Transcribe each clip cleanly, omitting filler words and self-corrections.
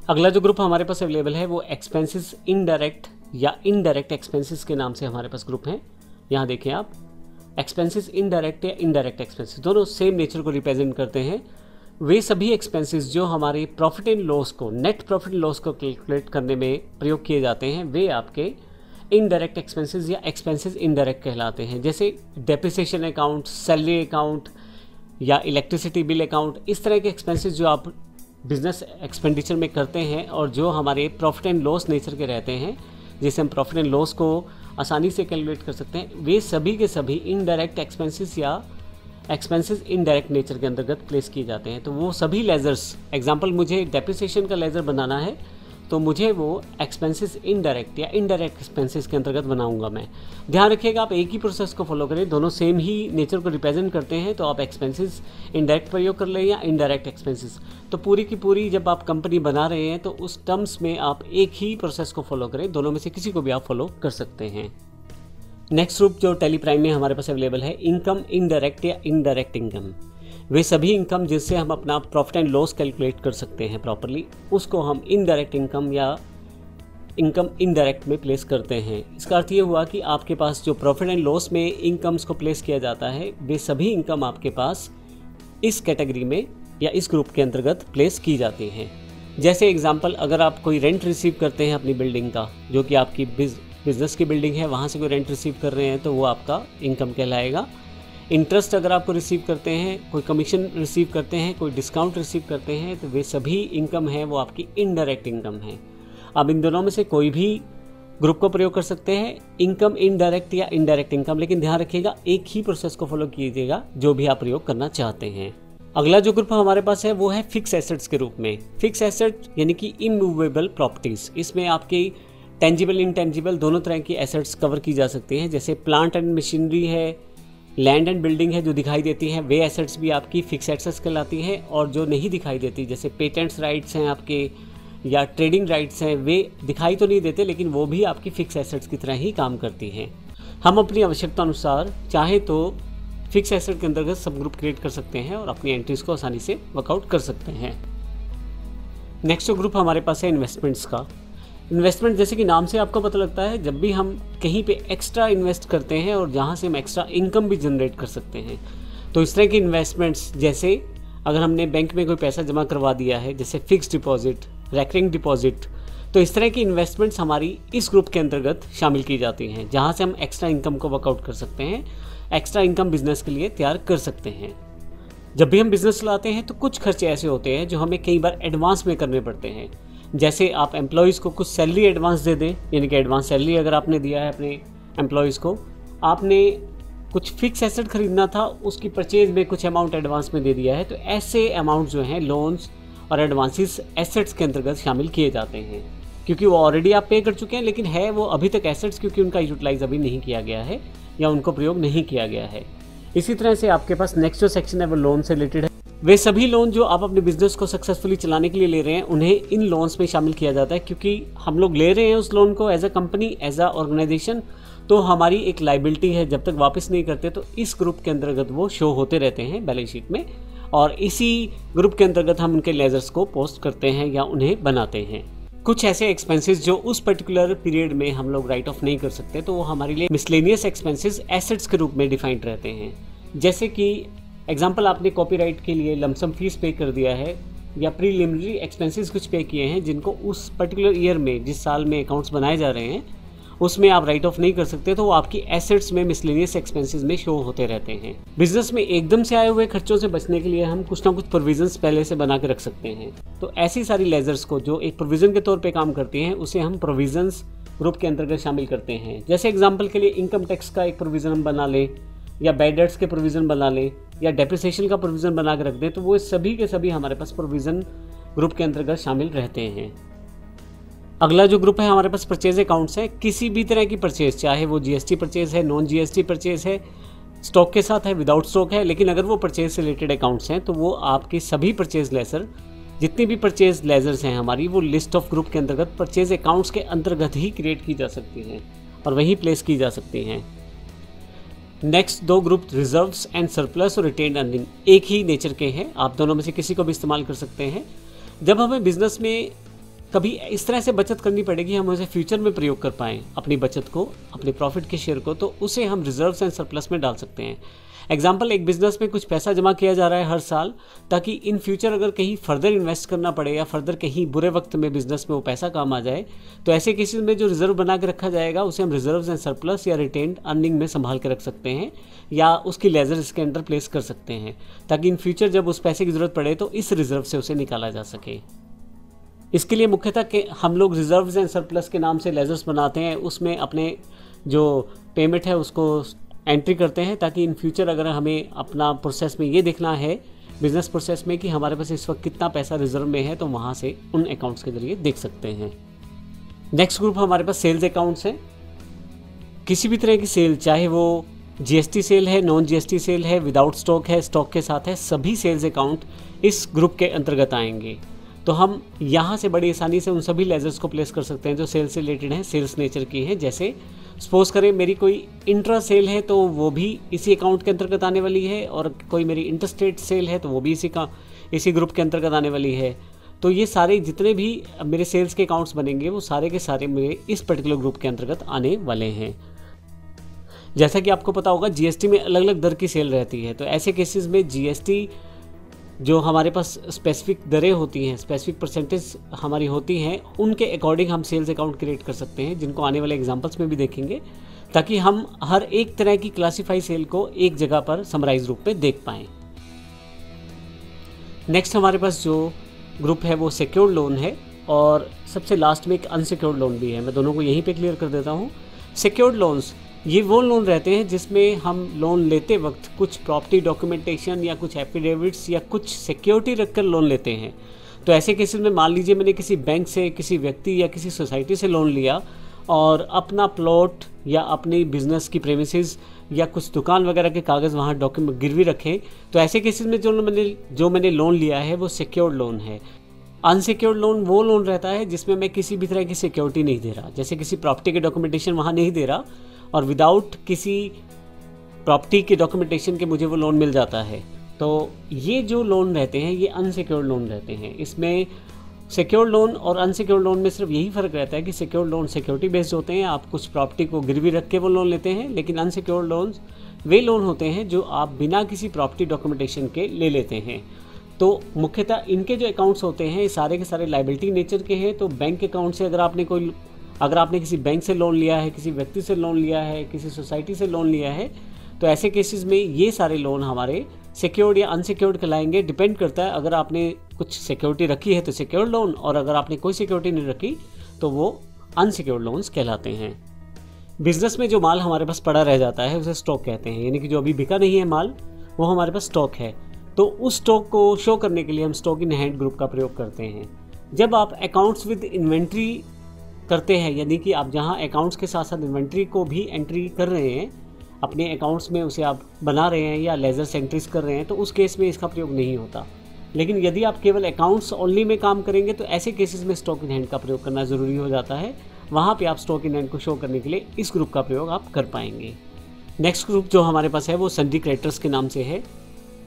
अगला जो ग्रुप हमारे पास अवेलेबल है वो एक्सपेंसेस इनडायरेक्ट या इनडायरेक्ट एक्सपेंसेस के नाम से हमारे पास ग्रुप है। यहाँ देखें आप, एक्सपेंसेस इनडायरेक्ट या इनडायरेक्ट एक्सपेंसेस दोनों सेम नेचर को रिप्रेजेंट करते हैं। वे सभी एक्सपेंसेस जो हमारे प्रॉफिट एंड लॉस को, नेट प्रॉफिट एंड लॉस को कैलकुलेट करने में प्रयोग किए जाते हैं, वे आपके इनडायरेक्ट एक्सपेंसेस या एक्सपेंसेस इनडायरेक्ट कहलाते हैं। जैसे डेप्रिसिएशन अकाउंट, सैलरी अकाउंट या इलेक्ट्रिसिटी बिल अकाउंट, इस तरह के एक्सपेंसेस जो आप बिजनेस एक्सपेंडिचर में करते हैं और जो हमारे प्रॉफिट एंड लॉस नेचर के रहते हैं, जिससे हम प्रॉफिट एंड लॉस को आसानी से कैलकुलेट कर सकते हैं, वे सभी के सभी इनडायरेक्ट एक्सपेंसेस या एक्सपेंसेस इनडायरेक्ट नेचर के अंतर्गत प्लेस किए जाते हैं। तो वो सभी लेजर्स, एग्जांपल मुझे डेप्रिसिएशन का लेजर बनाना है तो मुझे वो एक्सपेंसेस इनडायरेक्ट या इनडायरेक्ट एक्सपेंसेस के अंतर्गत बनाऊंगा मैं। ध्यान रखिएगा आप एक ही प्रोसेस को फॉलो करें, दोनों सेम ही नेचर को रिप्रेजेंट करते हैं। तो आप एक्सपेंसेस इनडायरेक्ट प्रयोग कर लें या इनडायरेक्ट एक्सपेंसेस, तो पूरी की पूरी जब आप कंपनी बना रहे हैं तो उस टर्म्स में आप एक ही प्रोसेस को फॉलो करें, दोनों में से किसी को भी आप फॉलो कर सकते हैं। नेक्स्ट ग्रुप जो टैली प्राइम में हमारे पास अवेलेबल है, इनकम इनडायरेक्ट या इनडायरेक्ट इनकम। वे सभी इनकम जिससे हम अपना प्रॉफिट एंड लॉस कैलकुलेट कर सकते हैं प्रॉपरली, उसको हम इनडायरेक्ट इनकम या इनकम इनडायरेक्ट में प्लेस करते हैं। इसका अर्थ ये हुआ कि आपके पास जो प्रॉफिट एंड लॉस में इनकम्स को प्लेस किया जाता है, वे सभी इनकम आपके पास इस कैटेगरी में या इस ग्रुप के अंतर्गत प्लेस की जाती हैं। जैसे एग्जांपल, अगर आप कोई रेंट रिसीव करते हैं अपनी बिल्डिंग का, जो कि आपकी बिजनेस की बिल्डिंग है, वहाँ से कोई रेंट रिसीव कर रहे हैं तो वो आपका इनकम कहलाएगा। इंटरेस्ट अगर आपको रिसीव करते हैं, कोई कमीशन रिसीव करते हैं, कोई डिस्काउंट रिसीव करते हैं, तो वे सभी इनकम है वो आपकी इनडायरेक्ट इनकम है। आप इन दोनों में से कोई भी ग्रुप को प्रयोग कर सकते हैं, इनकम इनडायरेक्ट या इनडायरेक्ट इनकम, लेकिन ध्यान रखिएगा एक ही प्रोसेस को फॉलो कीजिएगा जो भी आप प्रयोग करना चाहते हैं। अगला जो ग्रुप हमारे पास है वो है फिक्स एसेट्स के रूप में। फिक्स एसेट यानी कि इमूवेबल प्रॉपर्टीज, इसमें आपकी टेंजिबल इनटेंजिबल दोनों तरह की एसेट्स कवर की जा सकती हैं। जैसे प्लांट एंड मशीनरी है, लैंड एंड बिल्डिंग है जो दिखाई देती हैं, वे एसेट्स भी आपकी फिक्स एसेट्स कहलाती हैं। और जो नहीं दिखाई देती, जैसे पेटेंट्स राइट्स हैं आपके या ट्रेडिंग राइट्स हैं, वे दिखाई तो नहीं देते लेकिन वो भी आपकी फिक्स एसेट्स की तरह ही काम करती हैं। हम अपनी आवश्यकता अनुसार चाहे तो फिक्स एसेट के अंतर्गत सब ग्रुप क्रिएट कर सकते हैं और अपनी एंट्रीज को आसानी से वर्कआउट कर सकते हैं। नेक्स्ट जो ग्रुप हमारे पास है इन्वेस्टमेंट्स का। इन्वेस्टमेंट जैसे कि नाम से आपको पता लगता है, जब भी हम कहीं पे एक्स्ट्रा इन्वेस्ट करते हैं और जहाँ से हम एक्स्ट्रा इनकम भी जनरेट कर सकते हैं। तो इस तरह की इन्वेस्टमेंट्स, जैसे अगर हमने बैंक में कोई पैसा जमा करवा दिया है, जैसे फिक्स डिपॉजिट, रेकरिंग डिपॉजिट, तो इस तरह की इन्वेस्टमेंट्स हमारी इस ग्रुप के अंतर्गत शामिल की जाती हैं, जहाँ से हम एक्स्ट्रा इनकम को वर्कआउट कर सकते हैं, एक्स्ट्रा इनकम बिजनेस के लिए तैयार कर सकते हैं। जब भी हम बिजनेस चलाते हैं तो कुछ खर्चे ऐसे होते हैं जो हमें कई बार एडवांस में करने पड़ते हैं। जैसे आप एम्प्लॉयज़ को कुछ सैलरी एडवांस दे दें, यानी कि एडवांस सैलरी अगर आपने दिया है अपने एम्प्लॉयज़ को, आपने कुछ फिक्स एसेट खरीदना था, उसकी परचेज में कुछ अमाउंट एडवांस में दे दिया है, तो ऐसे अमाउंट जो हैं लोन्स और एडवांसेस एसेट्स के अंतर्गत शामिल किए जाते हैं, क्योंकि वो ऑलरेडी आप पे कर चुके हैं, लेकिन है वो अभी तक एसेट्स, क्योंकि उनका यूटिलाइज अभी नहीं किया गया है या उनको प्रयोग नहीं किया गया है। इसी तरह से आपके पास नेक्स्ट जो सेक्शन है वो लोन से रिलेटेड है। वे सभी लोन जो आप अपने बिजनेस को सक्सेसफुली चलाने के लिए ले रहे हैं, उन्हें इन लोन्स में शामिल किया जाता है, क्योंकि हम लोग ले रहे हैं उस लोन को as a company, as a organisation, तो हमारी एक लाइबिलिटी है। जब तक वापस नहीं करते तो इस ग्रुप के अंतर्गत वो शो होते रहते हैं बैलेंस शीट में, और इसी ग्रुप के अंतर्गत हम उनके लेजर्स को पोस्ट करते हैं या उन्हें बनाते हैं। कुछ ऐसे एक्सपेंसेस जो उस पर्टिकुलर पीरियड में हम लोग राइट ऑफ नहीं कर सकते, तो वो हमारे लिए मिसलेनियस एक्सपेंसेस एसेट्स के रूप में डिफाइंड रहते हैं। जैसे कि एग्जांपल, आपने कॉपीराइट के लिए लमसम फीस पे कर दिया है या प्रीलिमिनरी एक्सपेंसेस कुछ पे किए हैं, जिनको उस पर्टिकुलर ईयर में, जिस साल में अकाउंट्स बनाए जा रहे हैं, उसमें आप राइट ऑफ नहीं कर सकते, तो वो आपकी एसेट्स में मिसलेनियस एक्सपेंसेस में शो होते रहते हैं। बिजनेस में एकदम से आए हुए खर्चों से बचने के लिए हम कुछ ना कुछ प्रोविजंस पहले से बना के रख सकते हैं। तो ऐसी सारी लेजर्स को जो एक प्रोविजन के तौर पे काम करती हैं, उसे हम प्रोविजंस ग्रुप के अंतर्गत शामिल करते हैं। जैसे एग्जाम्पल के लिए इनकम टैक्स का एक प्रोविजन हम बना लें, या बैड डेट्स के प्रोविज़न बना लें, या डेप्रिसिएशन का प्रोविज़न बना के रख दें, तो वो सभी के सभी हमारे पास प्रोविज़न ग्रुप के अंतर्गत शामिल रहते हैं। अगला जो ग्रुप है हमारे पास परचेज अकाउंट्स है। किसी भी तरह की परचेज, चाहे वो जीएसटी परचेज है, नॉन जीएसटी परचेज है, स्टॉक के साथ है, विदाउट स्टॉक है, लेकिन अगर वो परचेज से रिलेटेड अकाउंट्स हैं तो वो आपके सभी परचेज लेजर, जितनी भी परचेज लेजर्स हैं हमारी, वो लिस्ट ऑफ ग्रुप के अंतर्गत परचेज अकाउंट्स के अंतर्गत ही क्रिएट की जा सकती हैं और वहीं प्लेस की जा सकती हैं। नेक्स्ट दो ग्रुप रिजर्व्स एंड सरप्लस और रिटेन्ड अर्निंग एक ही नेचर के हैं, आप दोनों में से किसी को भी इस्तेमाल कर सकते हैं। जब हमें बिजनेस में कभी इस तरह से बचत करनी पड़ेगी, हम उसे फ्यूचर में प्रयोग कर पाएँ अपनी बचत को, अपने प्रॉफिट के शेयर को, तो उसे हम रिजर्व्स एंड सरप्लस में डाल सकते हैं। एग्जाम्पल, एक बिजनेस में कुछ पैसा जमा किया जा रहा है हर साल, ताकि इन फ्यूचर अगर कहीं फर्दर इन्वेस्ट करना पड़े या फर्दर कहीं बुरे वक्त में बिजनेस में वो पैसा काम आ जाए, तो ऐसे केसेस में जो रिजर्व बना के रखा जाएगा उसे हम रिजर्व्स एंड सरप्लस या रिटेन्ड अर्निंग में संभाल के रख सकते हैं, या उसकी लेजर इसके अंदर प्लेस कर सकते हैं, ताकि इन फ्यूचर जब उस पैसे की ज़रूरत पड़े तो इस रिजर्व से उसे निकाला जा सके। इसके लिए मुख्यतः कि हम लोग रिजर्व्स एंड सरप्लस के नाम से लेजर्स बनाते हैं, उसमें अपने जो पेमेंट है उसको एंट्री करते हैं, ताकि इन फ्यूचर अगर हमें अपना प्रोसेस में ये देखना है बिजनेस प्रोसेस में कि हमारे पास इस वक्त कितना पैसा रिजर्व में है, तो वहाँ से उन अकाउंट्स के जरिए देख सकते हैं। नेक्स्ट ग्रुप हमारे पास सेल्स अकाउंट्स है। किसी भी तरह की सेल, चाहे वो जीएसटी सेल है, नॉन जीएसटी सेल है, विदाउट स्टॉक है, स्टॉक के साथ है, सभी सेल्स अकाउंट इस ग्रुप के अंतर्गत आएंगे। तो हम यहाँ से बड़ी आसानी से उन सभी लेजर्स को प्लेस कर सकते हैं जो सेल्स से रिलेटेड हैं, सेल्स नेचर की है। जैसे सपोज करें मेरी कोई इंट्रा सेल है तो वो भी इसी अकाउंट के अंतर्गत आने वाली है, और कोई मेरी इंटरस्टेट सेल है तो वो भी इसी ग्रुप के अंतर्गत आने वाली है। तो ये सारे जितने भी मेरे सेल्स के अकाउंट्स बनेंगे वो सारे के सारे मेरे इस पर्टिकुलर ग्रुप के अंतर्गत आने वाले हैं। जैसा कि आपको पता होगा जीएसटी में अलग अलग दर की सेल रहती है, तो ऐसे केसेस में जीएसटी जो हमारे पास स्पेसिफिक दरें होती हैं, स्पेसिफिक परसेंटेज हमारी होती हैं, उनके अकॉर्डिंग हम सेल्स अकाउंट क्रिएट कर सकते हैं, जिनको आने वाले एग्जांपल्स में भी देखेंगे, ताकि हम हर एक तरह की क्लासीफाई सेल को एक जगह पर समराइज रूप में देख पाएँ। नेक्स्ट हमारे पास जो ग्रुप है वो सिक्योर्ड लोन है, और सबसे लास्ट में एक अनसिक्योर्ड लोन भी है। मैं दोनों को यहीं पे क्लियर कर देता हूँ। सिक्योर्ड लोन्स ये वो लोन रहते हैं जिसमें हम लोन लेते वक्त कुछ प्रॉपर्टी डॉक्यूमेंटेशन या कुछ एफिडेविट्स या कुछ सिक्योरिटी रखकर लोन लेते हैं। तो ऐसे केसेस में मान लीजिए मैंने किसी बैंक से, किसी व्यक्ति या किसी सोसाइटी से लोन लिया और अपना प्लॉट या अपनी बिजनेस की प्रेमिसेस या कुछ दुकान वगैरह के कागज़ वहाँ डॉक्यूमेंट गिरवी रखें, तो ऐसे केसेस में जो मैंने लोन लिया है वो सिक्योर्ड लोन है। अनसिक्योर्ड लोन वो लोन रहता है जिसमें मैं किसी भी तरह की सिक्योरिटी नहीं दे रहा, जैसे किसी प्रॉपर्टी के डॉक्यूमेंटेशन वहाँ नहीं दे रहा, और विदाउट किसी प्रॉपर्टी के डॉक्यूमेंटेशन के मुझे वो लोन मिल जाता है। तो ये जो लोन रहते हैं ये अनसिक्योर्ड लोन रहते हैं। इसमें सिक्योर्ड लोन और अनसिक्योर्ड लोन में सिर्फ यही फ़र्क रहता है कि सिक्योर्ड लोन सिक्योरिटी बेस्ड होते हैं, आप कुछ प्रॉपर्टी को गिरवी रख के वो लोन लेते हैं, लेकिन अनसिक्योर्ड लोन्स वे लोन होते हैं जो आप बिना किसी प्रॉपर्टी डॉक्यूमेंटेशन के ले लेते हैं। तो मुख्यतः इनके जो अकाउंट्स होते हैं सारे के सारे लाइबिलिटी नेचर के हैं। तो बैंक अकाउंट से अगर आपने किसी बैंक से लोन लिया है, किसी व्यक्ति से लोन लिया है, किसी सोसाइटी से लोन लिया है, तो ऐसे केसेस में ये सारे लोन हमारे सिक्योर्ड या अनसिक्योर्ड कहलाएंगे। डिपेंड करता है, अगर आपने कुछ सिक्योरिटी रखी है तो सिक्योर्ड लोन, और अगर आपने कोई सिक्योरिटी नहीं रखी तो वो अनसिक्योर्ड लोन्स कहलाते हैं। बिजनेस में जो माल हमारे पास पड़ा रह जाता है उसे स्टॉक कहते हैं, यानी कि जो अभी बिका नहीं है माल वो हमारे पास स्टॉक है। तो उस स्टॉक को शो करने के लिए हम स्टॉक इन हैंड ग्रुप का प्रयोग करते हैं। जब आप अकाउंट्स विद इन्वेंट्री करते हैं, यानी कि आप जहां अकाउंट्स के साथ साथ इन्वेंट्री को भी एंट्री कर रहे हैं अपने अकाउंट्स में, उसे आप बना रहे हैं या लेजर एंट्रीज कर रहे हैं, तो उस केस में इसका प्रयोग नहीं होता। लेकिन यदि आप केवल अकाउंट्स ओनली में काम करेंगे तो ऐसे केसेस में स्टॉक इन हैंड का प्रयोग करना ज़रूरी हो जाता है। वहाँ पे आप स्टॉक इन हैंड को शो करने के लिए इस ग्रुप का प्रयोग आप कर पाएंगे। नेक्स्ट ग्रुप जो हमारे पास है वो सन्ड्री क्रेडिटर्स के नाम से है।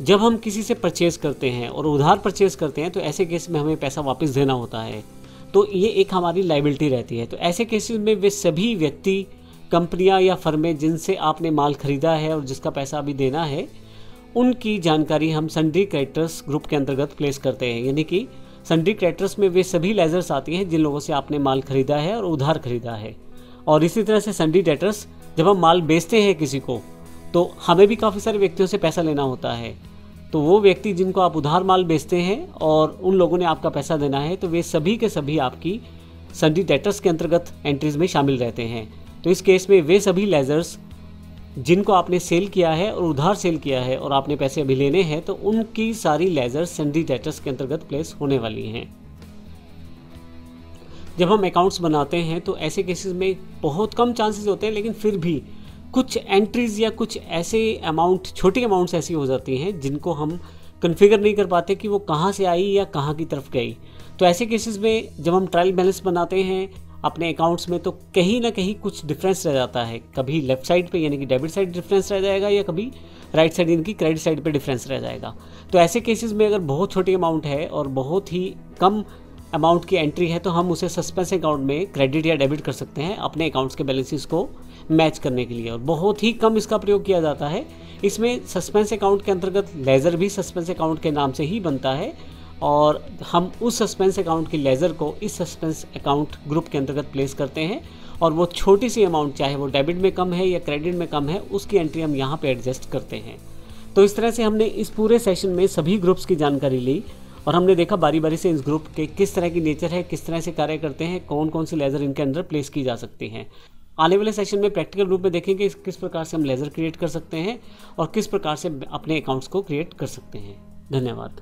जब हम किसी से परचेज करते हैं और उधार परचेज करते हैं तो ऐसे केस में हमें पैसा वापस देना होता है, तो ये एक हमारी लायबिलिटी रहती है। तो ऐसे केसेस में वे सभी व्यक्ति, कंपनियां या फर्में जिनसे आपने माल खरीदा है और जिसका पैसा अभी देना है, उनकी जानकारी हम सन्ड्री क्रेडिटर्स ग्रुप के अंतर्गत प्लेस करते हैं। यानी कि सन्ड्री क्रेडिटर्स में वे सभी लेजर्स आती हैं जिन लोगों से आपने माल खरीदा है और उधार खरीदा है। और इसी तरह से सन्ड्री डेटर्स, जब हम माल बेचते हैं किसी को तो हमें भी काफ़ी सारे व्यक्तियों से पैसा लेना होता है। तो वो व्यक्ति जिनको आप उधार माल बेचते हैं और उन लोगों ने आपका पैसा देना है, तो वे सभी के सभी आपकी सन्ड्री डेटर्स के अंतर्गत एंट्रीज में शामिल रहते हैं। तो इस केस में वे सभी लेजर्स जिनको आपने सेल किया है और उधार सेल किया है और आपने पैसे अभी लेने हैं, तो उनकी सारी लेजर्स सन्ड्री डेटर्स के अंतर्गत प्लेस होने वाली हैं। जब हम अकाउंट्स बनाते हैं तो ऐसे केसेस में बहुत कम चांसेस होते हैं, लेकिन फिर भी कुछ एंट्रीज या कुछ ऐसे अमाउंट, छोटी अमाउंट्स ऐसी हो जाती हैं जिनको हम कन्फिगर नहीं कर पाते कि वो कहाँ से आई या कहाँ की तरफ गई। तो ऐसे केसेस में जब हम ट्रायल बैलेंस बनाते हैं अपने अकाउंट्स में तो कहीं ना कहीं कुछ डिफरेंस रह जाता है, कभी लेफ्ट साइड पे यानी कि डेबिट साइड डिफरेंस रह जाएगा या कभी राइट साइड यानी कि क्रेडिट साइड पे डिफरेंस रह जाएगा। तो ऐसे केसेस में अगर बहुत छोटी अमाउंट है और बहुत ही कम अमाउंट की एंट्री है तो हम उसे सस्पेंस अकाउंट में क्रेडिट या डेबिट कर सकते हैं अपने अकाउंट्स के बैलेंसेस को मैच करने के लिए, और बहुत ही कम इसका प्रयोग किया जाता है। इसमें सस्पेंस अकाउंट के अंतर्गत लेज़र भी सस्पेंस अकाउंट के नाम से ही बनता है, और हम उस सस्पेंस अकाउंट की लेज़र को इस सस्पेंस अकाउंट ग्रुप के अंतर्गत प्लेस करते हैं, और वो छोटी सी अमाउंट चाहे वो डेबिट में कम है या क्रेडिट में कम है उसकी एंट्री हम यहाँ पे एडजस्ट करते हैं। तो इस तरह से हमने इस पूरे सेशन में सभी ग्रुप्स की जानकारी ली और हमने देखा बारी बारी से इस ग्रुप के किस तरह की नेचर है, किस तरह से कार्य करते हैं, कौन कौन सी लेज़र इनके अंदर प्लेस की जा सकती हैं। आने वाले सेशन में प्रैक्टिकल रूप में देखेंगे किस प्रकार से हम लेज़र क्रिएट कर सकते हैं और किस प्रकार से अपने अकाउंट्स को क्रिएट कर सकते हैं। धन्यवाद।